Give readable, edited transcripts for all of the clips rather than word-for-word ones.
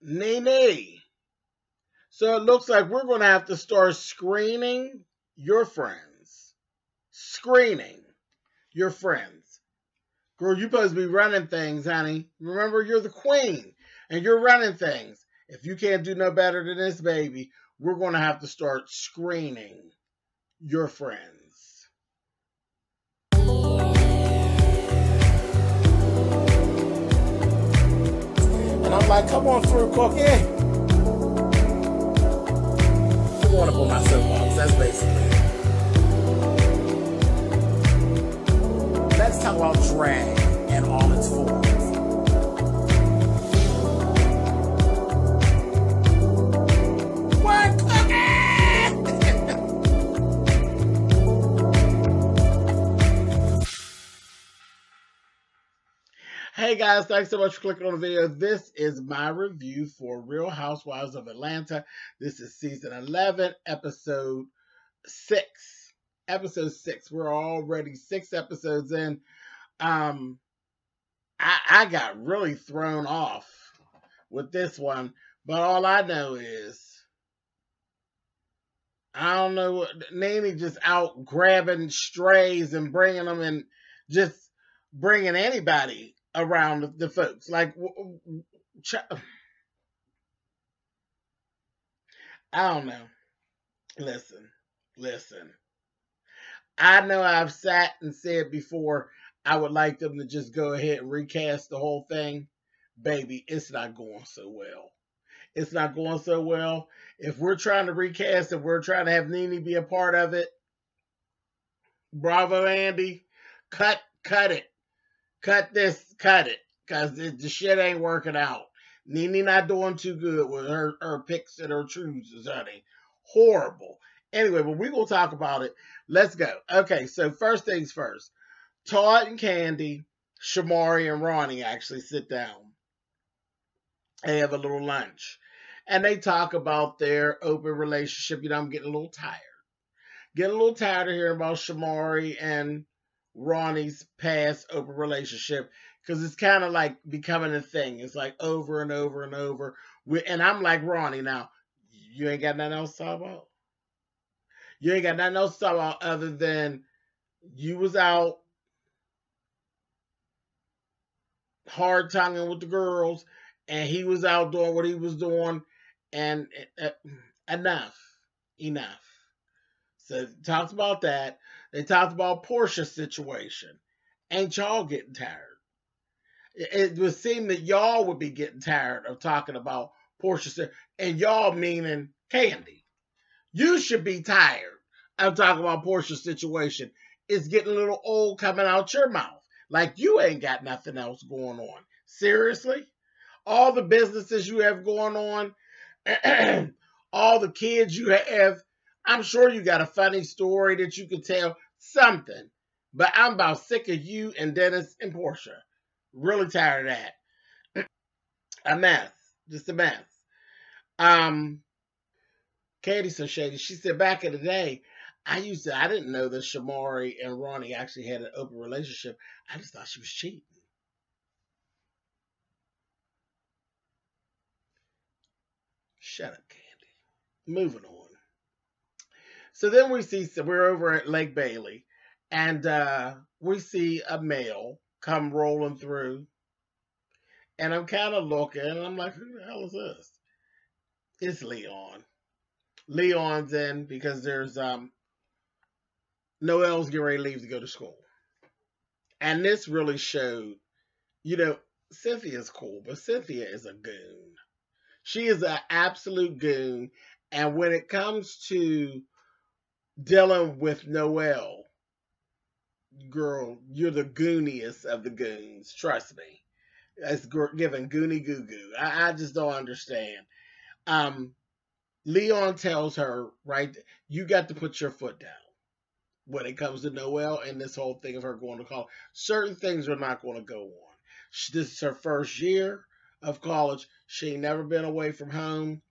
Nene. So it looks like we're going to have to start screening your friends. Screening your friends. Girl, you're supposed to be running things, honey. Remember, you're the queen and you're running things. If you can't do no better than this, baby, we're going to have to start screening your friends. And I'm like, come on through, Cookie. I'm going up on my soapbox. That's basically it. Let's talk about drag and all its forms. What, Hey guys, thanks so much for clicking on the video. This is my review for Real Housewives of Atlanta. This is season 11, episode 6. Episode 6. We're already 6 episodes in. I got really thrown off with this one, but all I know is I don't know what Nene just out grabbing strays and bringing them and just bringing anybody around the folks. Like, I don't know. Listen. I know I've sat and said before I would like them to just go ahead and recast the whole thing. Baby, it's not going so well. It's not going so well. If we're trying to recast and we're trying to have Nene be a part of it, bravo, Andy. Cut it. Cut it. Because the shit ain't working out. Nene not doing too good with her picks and her chooses, honey. Horrible. Anyway, but we're going to talk about it. Let's go. Okay, so first things first. Todd and Candy, Shamari and Ronnie actually sit down. They have a little lunch. And they talk about their open relationship. You know, I'm getting a little tired. Getting a little tired of hearing about Shamari and Ronnie's past open relationship. Because it's kind of like becoming a thing. It's like over and over and over. And I'm like, Ronnie, now, you ain't got nothing else to talk about? You ain't got nothing else to talk about other than you was out hard-tonguing with the girls, and he was out doing what he was doing, and enough. So they talked about that. They talked about Portia's situation. Ain't y'all getting tired? It would seem that y'all would be getting tired of talking about Portia, and y'all meaning Candy. You should be tired of talking about Portia's situation. It's getting a little old coming out your mouth. Like you ain't got nothing else going on. Seriously? All the businesses you have going on, all the kids you have, I'm sure you got a funny story that you could tell, something. But I'm about sick of you and Dennis and Portia. Really tired of that. A mess. Just a mess. Katie's so shady. She said back in the day, I didn't know that Shamari and Ronnie actually had an open relationship. I just thought she was cheating. Shut up, Candy. Moving on. So then we're over at Lake Bailey, and we see a male come rolling through. And I'm kind of looking, and I'm like, who the hell is this? It's Leon. Leon's in because there's Noelle's getting ready to leave to go to school. And this really showed, you know, Cynthia's cool, but Cynthia is a goon. She is an absolute goon. And when it comes to dealing with Noelle, girl, you're the gooniest of the goons. Trust me. That's giving goony goo goo. I just don't understand. Leon tells her, right, you got to put your foot down when it comes to Noelle and this whole thing of her going to college. Certain things are not going to go on. This is her first year of college. She ain't never been away from home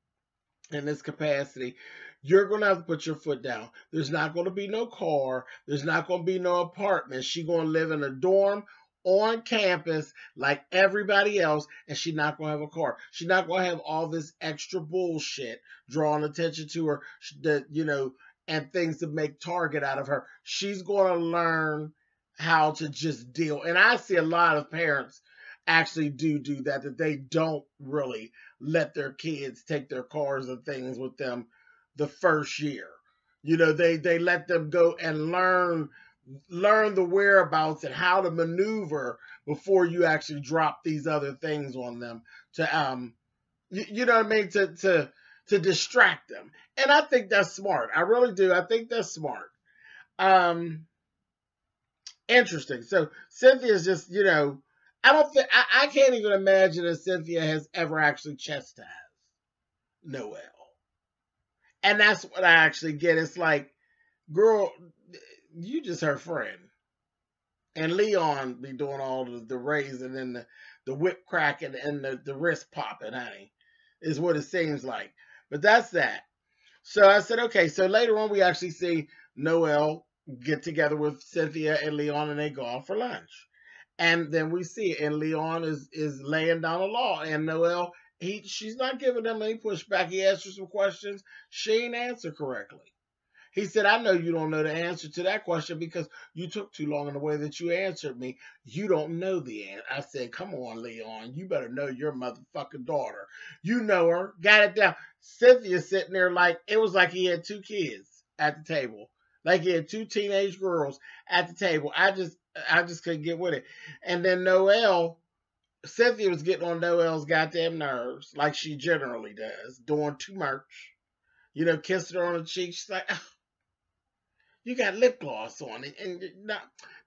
in this capacity. You're going to have to put your foot down. There's not going to be no car. There's not going to be no apartment. She's going to live in a dorm on campus like everybody else, and she's not going to have a car. She's not going to have all this extra bullshit drawing attention to her, that, you know, and things to make target out of her. She's going to learn how to just deal. And I see a lot of parents actually do that, that they don't really let their kids take their cars and things with them the first year. You know, they let them go and learn the whereabouts and how to maneuver before you actually drop these other things on them to you know what I mean, to distract them. And I think that's smart. I really do. I think that's smart. Interesting. So Cynthia's just, you know, I can't even imagine that Cynthia has ever actually chastised Noelle. And that's what I actually get. It's like, girl, you just her friend. And Leon be doing all the raising and the whip cracking and the wrist popping, honey, is what it seems like. But that's that. So I said, okay. So later on, we actually see Noelle get together with Cynthia and Leon, and they go off for lunch. And then we see it, and Leon is laying down the law, and Noelle, she's not giving them any pushback. He asked her some questions. She ain't answer correctly. He said, I know you don't know the answer to that question because you took too long in the way that you answered me. You don't know the answer. I said, come on, Leon. You better know your motherfucking daughter. You know her. Got it down. Cynthia sitting there like, it was like he had two kids at the table. Like he had two teenage girls at the table. I just couldn't get with it. And then Noelle, Cynthia was getting on Noelle's goddamn nerves, like she generally does, doing too much. You know, kissing her on the cheek. She's like, oh, you got lip gloss on it, and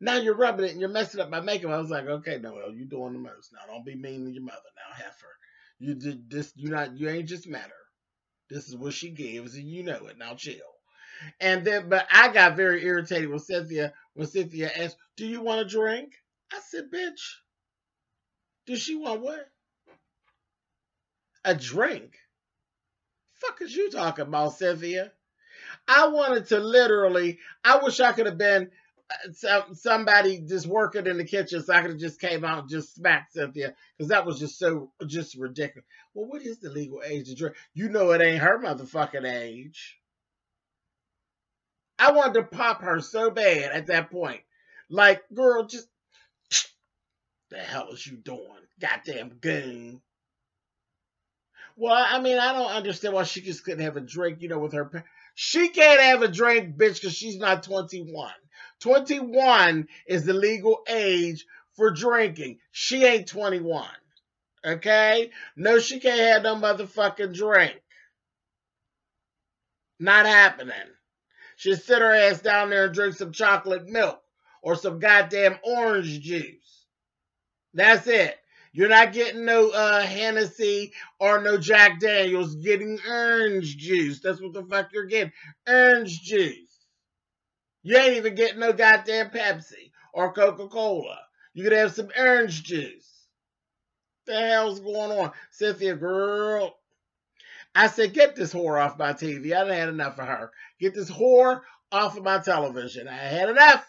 now you're rubbing it and you're messing up my makeup. I was like, okay, Noelle, you doing the most. Now don't be mean to your mother. Now, heifer, you did this. You ain't just met her. This is what she gives, and you know it. Now chill. And then, but I got very irritated with Cynthia when Cynthia asked, "Do you want a drink?" I said, "Bitch, does she want what? A drink? Fuck is you talking about, Cynthia?" I wanted to literally, I wish I could have been somebody just working in the kitchen so I could have just came out and just smacked Cynthia, because that was just ridiculous. Well, what is the legal age to drink? You know it ain't her motherfucking age. I wanted to pop her so bad at that point. Like, girl, just, the hell is you doing? Goddamn goon. Well, I mean, I don't understand why she just couldn't have a drink, you know, with her parents. She can't have a drink, bitch, because she's not 21. 21 is the legal age for drinking. She ain't 21. Okay? No, she can't have no motherfucking drink. Not happening. She'll sit her ass down there and drink some chocolate milk or some goddamn orange juice. That's it. You're not getting no Hennessy or no Jack Daniels. You're getting orange juice. That's what the fuck you're getting. Orange juice. You ain't even getting no goddamn Pepsi or Coca-Cola. You could have some orange juice. What the hell's going on? Cynthia, girl. I said, get this whore off my TV. I done had enough of her. Get this whore off of my television. I had enough.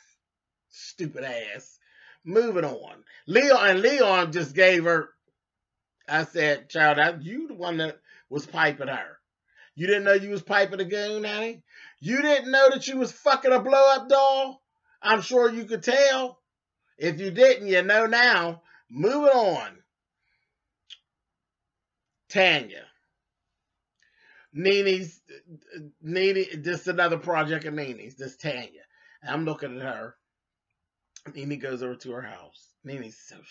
Stupid ass. Moving on. Leon just gave her. I said, child, you the one that was piping her. You didn't know you was piping a goon, honey? You didn't know that you was fucking a blow-up doll? I'm sure you could tell. If you didn't, you know now. Moving on. Tanya. Nene, this is another project of Nene's. This Tanya. I'm looking at her. Nene goes over to her house. Nene's so shady.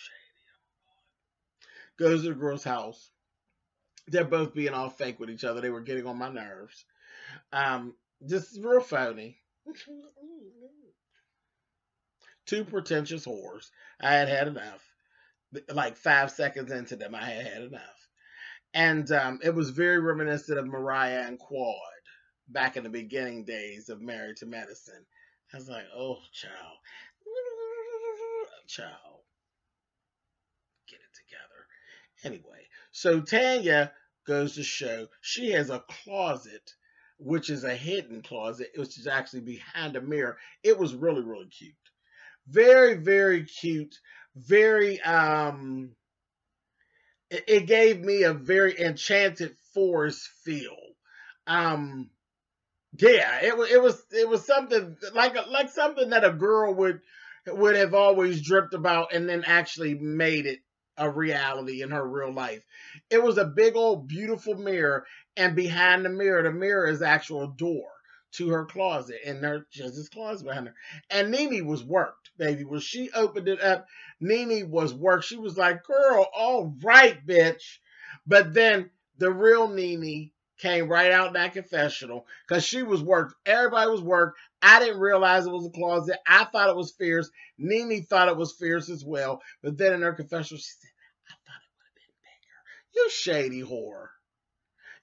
Goes to the girl's house. They're both being all fake with each other. They were getting on my nerves. Just real phony. Two pretentious whores. I had enough. Like 5 seconds into them, I had enough. And it was very reminiscent of Mariah and Quad back in the beginning days of Married to Medicine. I was like, oh, child. Get it together. Anyway, so Tanya goes to show she has a closet, which is a hidden closet, which is actually behind a mirror. It was really, really cute. Very, very cute. Very, it gave me a very enchanted forest feel. Um, yeah, it was something like something that a girl would have always dreamt about and then actually made it a reality in her real life. It was a big old beautiful mirror, and behind the mirror is actual door to her closet, and there's just this closet behind her. And Nene was worked, baby. When she opened it up, Nene was worked. She was like, "Girl, all right, bitch." But then the real Nene came right out in that confessional because she was worked. Everybody was worked. I didn't realize it was a closet. I thought it was fierce. Nene thought it was fierce as well. But then in her confessional, she said, I thought it would have been bigger. You shady whore.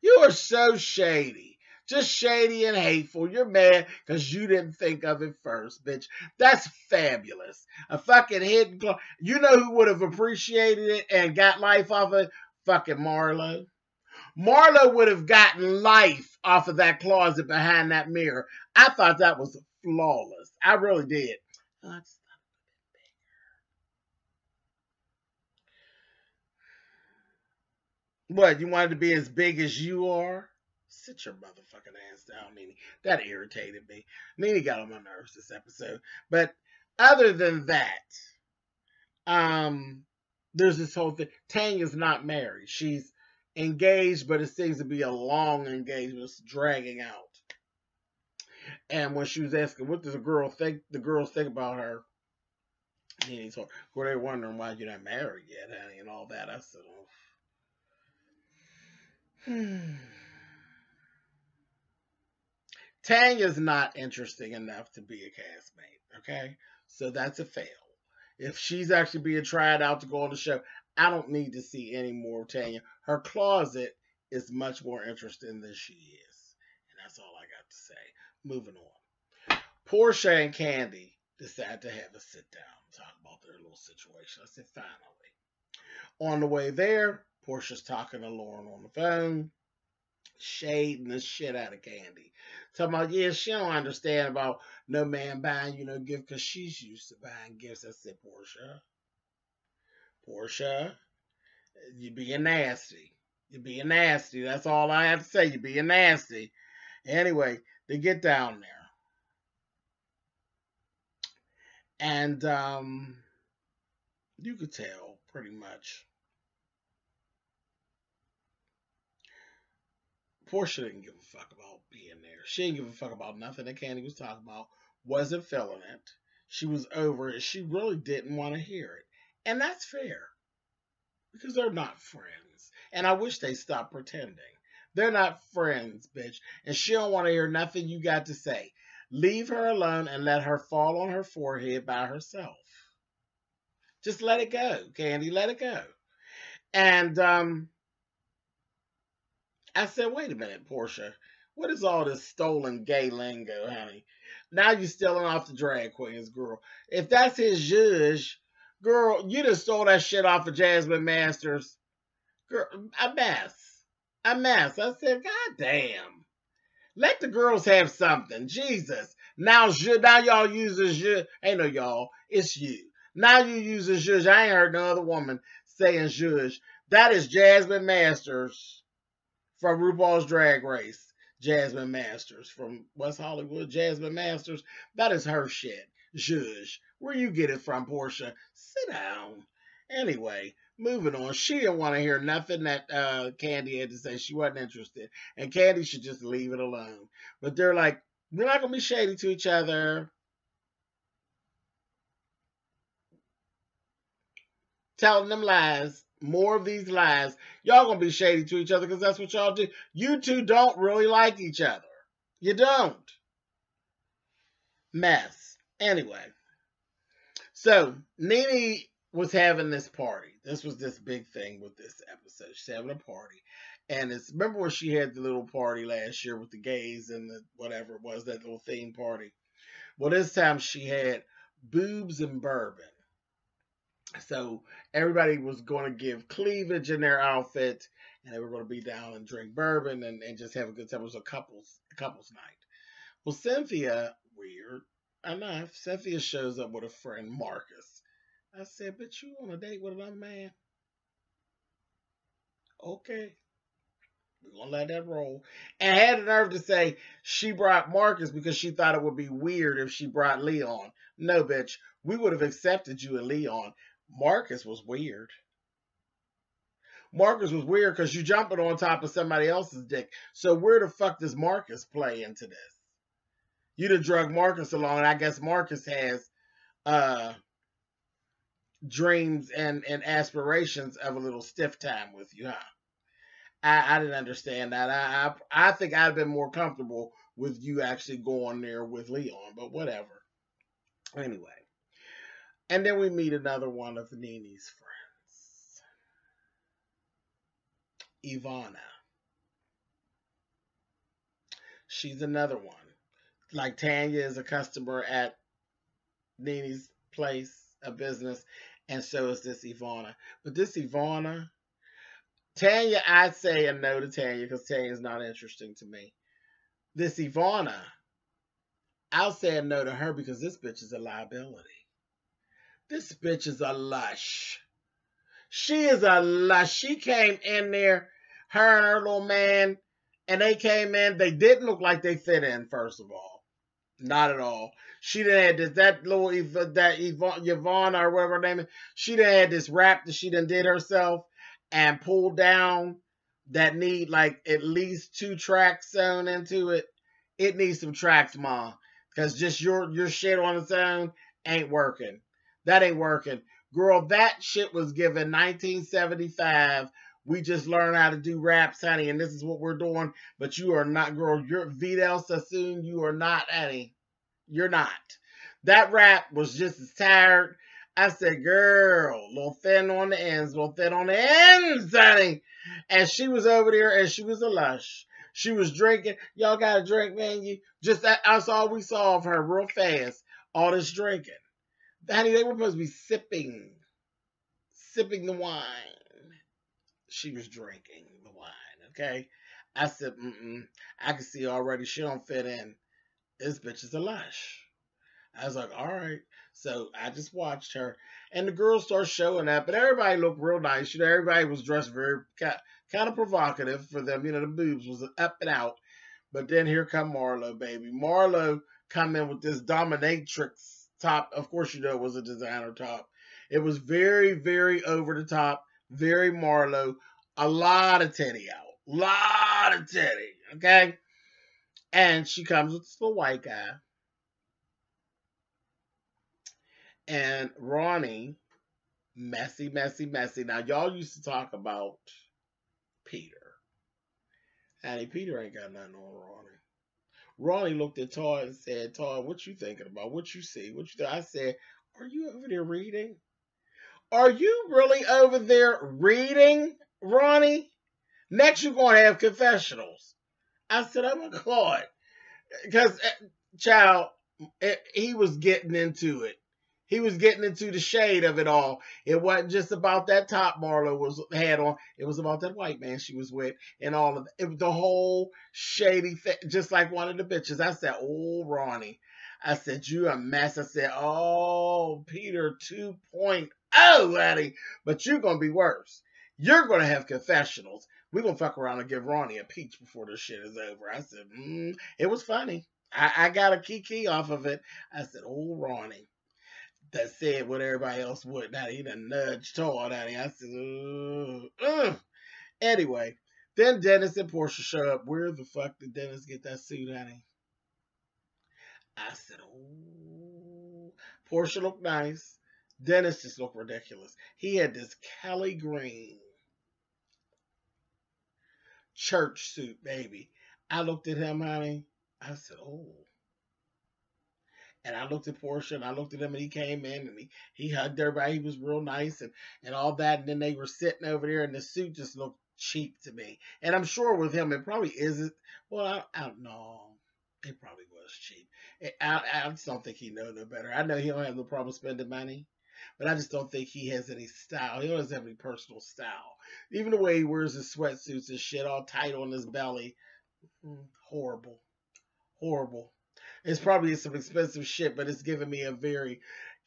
You are so shady. Just shady and hateful. You're mad because you didn't think of it first, bitch. That's fabulous. A fucking hidden closet. You know who would have appreciated it and got life off of it? Fucking Marlo. Marlo would have gotten life off of that closet behind that mirror. I thought that was flawless. I really did. What, you wanted to be as big as you are? Sit your motherfucking ass down, Nene. That irritated me. Nene got on my nerves this episode. But other than that, there's this whole thing. Tanya's not married. She's engaged, but it seems to be a long engagement. It's dragging out. And when she was asking, what does the girls think about her? Nene told her, well, they're wondering why you're not married yet, honey, and all that. I said, oh. Tanya's not interesting enough to be a castmate, okay? So that's a fail. If she's actually being tried out to go on the show, I don't need to see any more of Tanya. Her closet is much more interesting than she is. And that's all I got to say. Moving on. Portia and Candy decide to have a sit down and talk about their little situation. I said, finally. On the way there, Portia's talking to Lauren on the phone, shading the shit out of Candy. Talking about, yeah, she don't understand about no man buying you no gift because she's used to buying gifts. I said, Portia, you being nasty. You're being nasty. That's all I have to say. You're being nasty. Anyway, they get down there. And you could tell pretty much. Portia didn't give a fuck about being there. She didn't give a fuck about nothing that Candy was talking about. Wasn't feeling it. She was over it. She really didn't want to hear it. And that's fair. Because they're not friends. And I wish they stopped pretending. They're not friends, bitch. And she don't want to hear nothing you got to say. Leave her alone and let her fall on her forehead by herself. Just let it go, Candy. Let it go. And I said, wait a minute, Portia. What is all this stolen gay lingo, honey? Now you're stealing off the drag queens, girl. If that's his zhuzh, girl, you just stole that shit off of Jasmine Masters. Girl, a mess. A mess. I said, God damn. Let the girls have something. Jesus. Now y'all use a zhuzh. Ain't no y'all. It's you. Now you use a zhuzh. I ain't heard no other woman saying zhuzh. That is Jasmine Masters from RuPaul's Drag Race. Jasmine Masters from West Hollywood. Jasmine Masters. That is her shit. Zhuzh. Where you get it from, Portia? Sit down. Anyway, moving on. She didn't want to hear nothing that Candy had to say. She wasn't interested. And Candy should just leave it alone. But they're like, we're not going to be shady to each other. Telling them lies. More of these lies. Y'all going to be shady to each other because that's what y'all do. You two don't really like each other. You don't. Mess. Anyway. So, Nene was having this party. This was this big thing with this episode. She's having a party. And remember when she had the little party last year with the gays and the whatever it was, that little theme party? Well, this time she had boobs and bourbon. So everybody was going to give cleavage in their outfit, and they were going to be down and drink bourbon and just have a good time. It was a couples night. Well, Cynthia, weird, I know if Cynthia shows up with a friend, Marcus. I said, but you on a date with another man? Okay. We're gonna let that roll. And had the nerve to say she brought Marcus because she thought it would be weird if she brought Leon. No, bitch. We would have accepted you and Leon. Marcus was weird. Marcus was weird because you jumping on top of somebody else's dick. So where the fuck does Marcus play into this? You done drug Marcus along, and I guess Marcus has uh dreams and aspirations of a little stiff time with you, huh? I didn't understand that. I think I'd been more comfortable with you actually going there with Leon, but whatever. Anyway, and then we meet another one of Nini's friends, Ivana. She's another one. Like Tanya is a customer at Nini's place of business, and so is this Ivana. But this Ivana, Tanya, I'd say a no to Tanya because Tanya's not interesting to me. This Ivana, I'll say a no to her because this bitch is a liability. This bitch is a lush. She is a lush. She came in there, her and her little man, and they came in. They didn't look like they fit in, first of all. Not at all. She done had this, that little, that Yvonne or whatever her name is, she done had this rap that she done did herself and pulled down that need like at least 2 tracks sewn into it. It needs some tracks, ma. Because just your shit on its own ain't working. That ain't working. Girl, that shit was given 1975. We just learned how to do raps, honey, and this is what we're doing. But you are not, girl. You're Vidal Sassoon. You are not, honey. You're not. That rap was just as tired. I said, girl, a little thin on the ends, a little thin on the ends, honey. And she was over there, and she was a lush. She was drinking. Y'all got a drink, man. Just that's all we saw of her real fast. All this drinking. Honey, they were supposed to be sipping the wine. She was drinking the wine, okay? I said, I can see already she don't fit in. This bitch is a lush. I was like, all right. So I just watched her. And the girls start showing up. And everybody looked real nice. You know, everybody was dressed very kind of provocative for them. You know, the boobs was up and out. But then here come Marlo, baby. Marlo come in with this dominatrix top. Of course, you know it was a designer top. It was very, very over the top. Very Marlo. A lot of titty out. Lot of titty. Okay? And she comes with this little white guy. And Ronnie, messy, messy, messy. Now, y'all used to talk about Peter. And Peter ain't got nothing on Ronnie. Ronnie looked at Todd and said, Todd, what you thinking about? What you see? What you think? I said, are you over there reading? Are you really over there reading, Ronnie? Next, you're going to have confessionals. I said, oh my God. Because, child, he was getting into it. He was getting into the shade of it all. It wasn't just about that top Marlo had on. It was about that white man she was with and all of it. It was the whole shady thing, just like one of the bitches. I said, oh, Ronnie. I said, you a mess. I said, oh, Peter 2.0, honey. But you're going to be worse. You're going to have confessionals. We're going to fuck around and give Ronnie a peach before this shit is over. I said, it was funny. I got a kiki off of it. I said, oh, Ronnie. That said what everybody else would. Now he done nudged Todd out here. I said, Anyway, then Dennis and Portia show up. Where the fuck did Dennis get that suit, honey? I said, oh. Portia looked nice. Dennis just looked ridiculous. He had this Kelly Green church suit, baby. I looked at him, honey. I said, oh. And I looked at Portia and I looked at him and he came in and he hugged everybody. He was real nice and all that. And then they were sitting over there and the suit just looked cheap to me. And I'm sure with him, it probably isn't. Well, I don't know. It probably was cheap. I just don't think he knows no better. I know he don't have no problem spending money, but I just don't think he has any style. He doesn't have any personal style. Even the way he wears his sweatsuits and shit all tight on his belly. Horrible. Horrible. It's probably some expensive shit, but it's giving me a very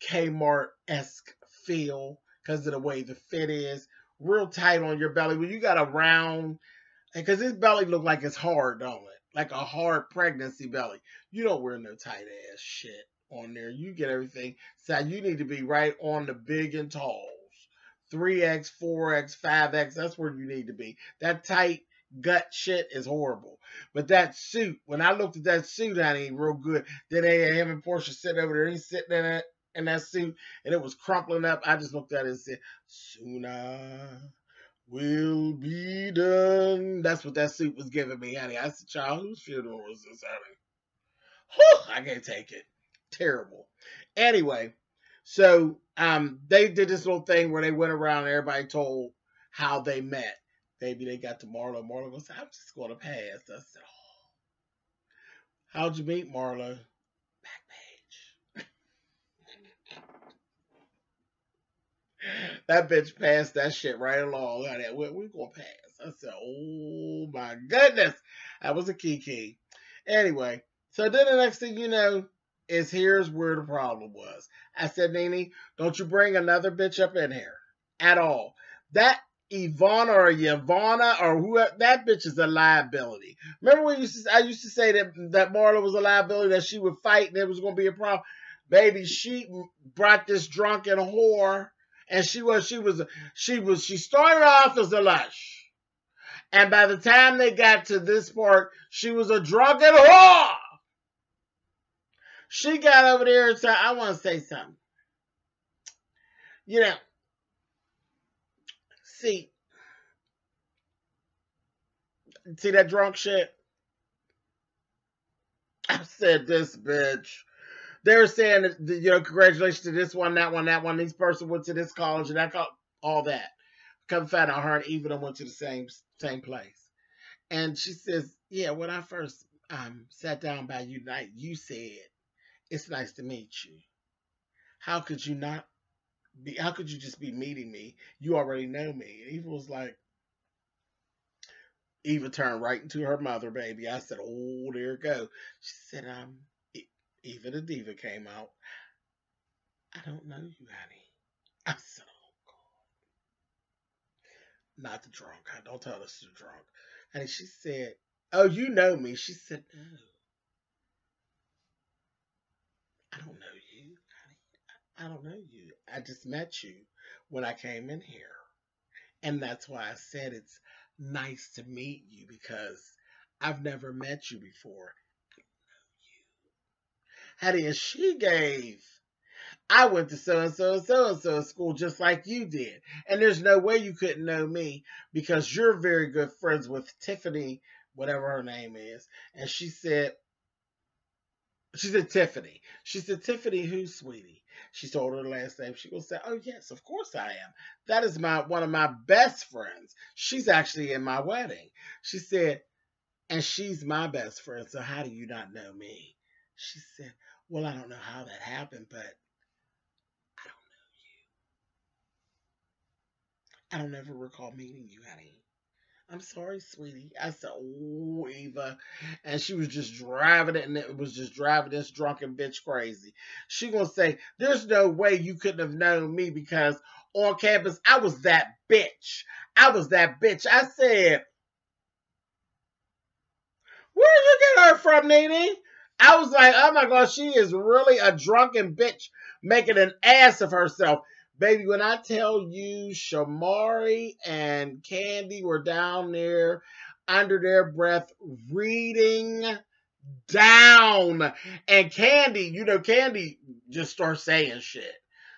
Kmart-esque feel because of the way the fit is. Real tight on your belly. When you got a round, because his belly look like it's hard, don't it? Like a hard pregnancy belly. You don't wear no tight ass shit on there. You get everything. So you need to be right on the big and talls. 3X, 4X, 5X. That's where you need to be. That tight gut shit is horrible. But that suit, when I looked at that suit, honey, real good. Then they had him and Portia sitting over there. He's sitting in that suit, and it was crumpling up. I just looked at it and said, "Sooner will be done." That's what that suit was giving me, honey. I said, "Child, whose funeral was this, honey?" Whew, I can't take it. Terrible. Anyway, so they did this little thing where they went around and everybody told how they met. Baby, they got to Marla. Marla goes, "I'm just going to pass." I said, "Oh, how'd you meet Marla?" Back page. That bitch passed that shit right along. We're going to pass. I said, "Oh my goodness." That was a key. Anyway, so then the next thing you know is here's where the problem was. I said, "Nene, don't you bring another bitch up in here at all. That Ivana or Yvonne or whoever, that bitch is a liability." Remember when I used to say that Marla was a liability, that she would fight and it was going to be a problem? Baby, she brought this drunken whore, and she started off as a lush. And by the time they got to this part, she was a drunken whore. She got over there and said, "I want to say something. You know, see that drunk shit?" I said, "This bitch." They're saying that, congratulations to this one, that one, that one. This person went to this college and that all that. Come find out her and Eva went to the same place. And she says, "Yeah, when I first sat down by you tonight, you said, 'It's nice to meet you.' How could you not be? How could you just be meeting me? You already know me." And Eva turned right into her mother, baby. I said, "Oh, there it go." She said, Eva the diva came out. "I don't know you, honey." I said, "Oh, God." Not the drunk. Don't tell us the drunk. And she said, "Oh, you know me." She said, "No, I don't know you, honey. I don't know you. I just met you when I came in here. And that's why I said it's nice to meet you, because I've never met you before." Honey, and she gave. "I went to so-and-so and so-and-so school just like you did. And there's no way you couldn't know me because you're very good friends with Tiffany," whatever her name is. And she said, "Tiffany." She said, "Tiffany who, sweetie?" She told her last name. She will say, "Oh, yes, of course I am. That is one of my best friends. She's actually in my wedding." She said, "And she's my best friend, so how do you not know me?" She said, "Well, I don't know how that happened, but I don't ever recall meeting you, honey." "I'm sorry, sweetie." I said, "Oh, Eva." And she was just driving it, and it was just driving this drunken bitch crazy. She gonna say, "There's no way you couldn't have known me because on campus, I was that bitch. I was that bitch." I said, "Where did you get her from, Nene?" I was like, "Oh my God, she is really a drunken bitch making an ass of herself." Baby, when I tell you Shamari and Candy were down there under their breath reading down. And Candy just starts saying shit.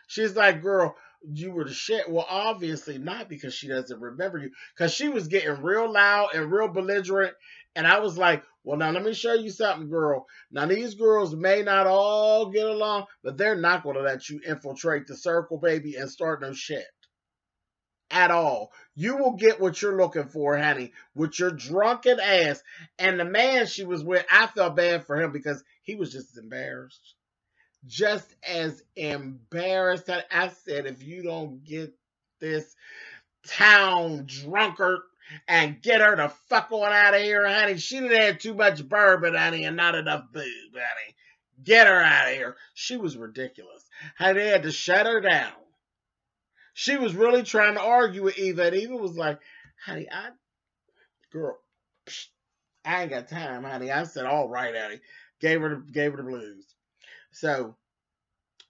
She's like, "Girl, you were the shit." Well, obviously not, because she doesn't remember you. Because she was getting real loud and real belligerent. And I was like, "Well, now let me show you something, girl. Now, these girls may not all get along, but they're not going to let you infiltrate the circle, baby, and start no shit at all. You will get what you're looking for, honey, with your drunken ass." And the man she was with, I felt bad for him because he was just as embarrassed. Just as embarrassed. I said, "If you don't get this town drunkard," and get her the fuck on out of here, honey. She done had too much bourbon, honey, and not enough booze, honey. Get her out of here. She was ridiculous. Honey, they had to shut her down. She was really trying to argue with Eva, and Eva was like, honey, girl, I ain't got time, honey. I said, all right, honey. Gave her the blues. So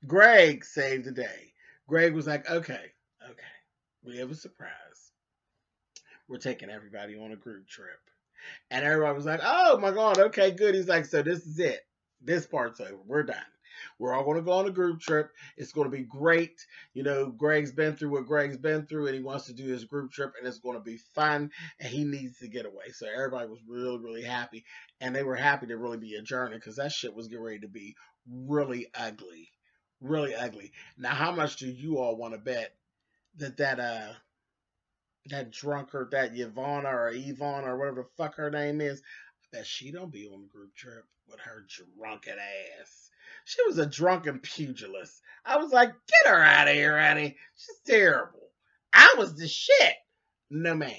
Greg saved the day. Greg was like, okay, we have a surprise. We're taking everybody on a group trip. And everybody was like, oh my God, okay, good. He's like, so this is it. This part's over. We're done. We're all going to go on a group trip. It's going to be great. You know, Greg's been through what Greg's been through, and he wants to do his group trip, and it's going to be fun, and he needs to get away. So everybody was really, really happy, and they were happy to really be adjourning because that shit was getting ready to be really ugly. Really ugly. Now, how much do you all want to bet that drunkard, that Yvonne or Yvonne or whatever the fuck her name is, I bet she don't be on the group trip with her drunken ass. She was a drunken pugilist. I was like, get her out of here, honey. She's terrible. I was the shit. No, ma'am.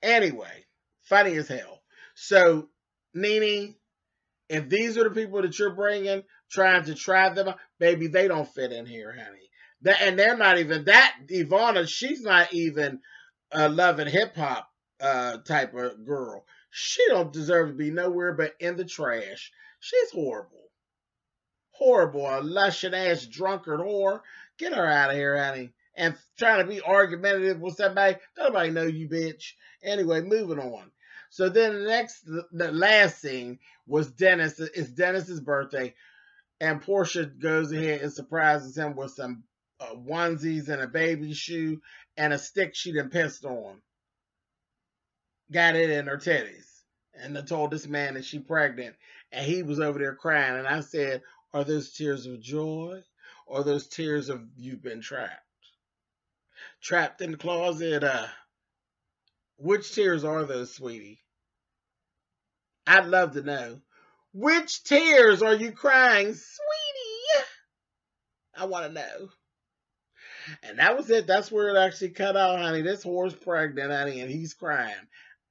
Anyway, funny as hell. So, Nene, if these are the people that you're bringing, trying to try them, baby, they don't fit in here, honey. And they're not even that. Ivana, she's not even a loving hip hop type of girl. She don't deserve to be nowhere but in the trash. She's horrible. Horrible. A luscious ass drunkard whore. Get her out of here, honey. And trying to be argumentative with somebody. Nobody know you, bitch. Anyway, moving on. So then the last thing was Dennis. It's Dennis's birthday. And Portia goes ahead and surprises him with some onesies and a baby shoe and a stick she done pissed on. Got it in her titties. And I told this man that she's pregnant. And he was over there crying. And I said, are those tears of joy? Or those tears of you've been trapped? Trapped in the closet? Which tears are those, sweetie? I'd love to know. Which tears are you crying, sweetie? I want to know. And that was it. That's where it actually cut out, honey. This whore's pregnant, honey, and he's crying.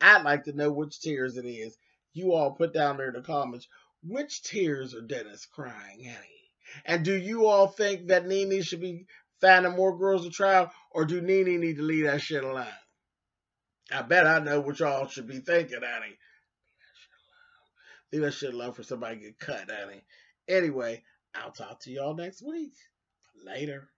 I'd like to know which tears it is. You all put down there in the comments, which tears are Dennis crying, honey? And do you all think that Nene should be finding more girls to try, or do Nene need to leave that shit alone? I bet I know what y'all should be thinking, honey. Leave that shit alone for somebody to get cut, honey. Anyway, I'll talk to y'all next week. Later.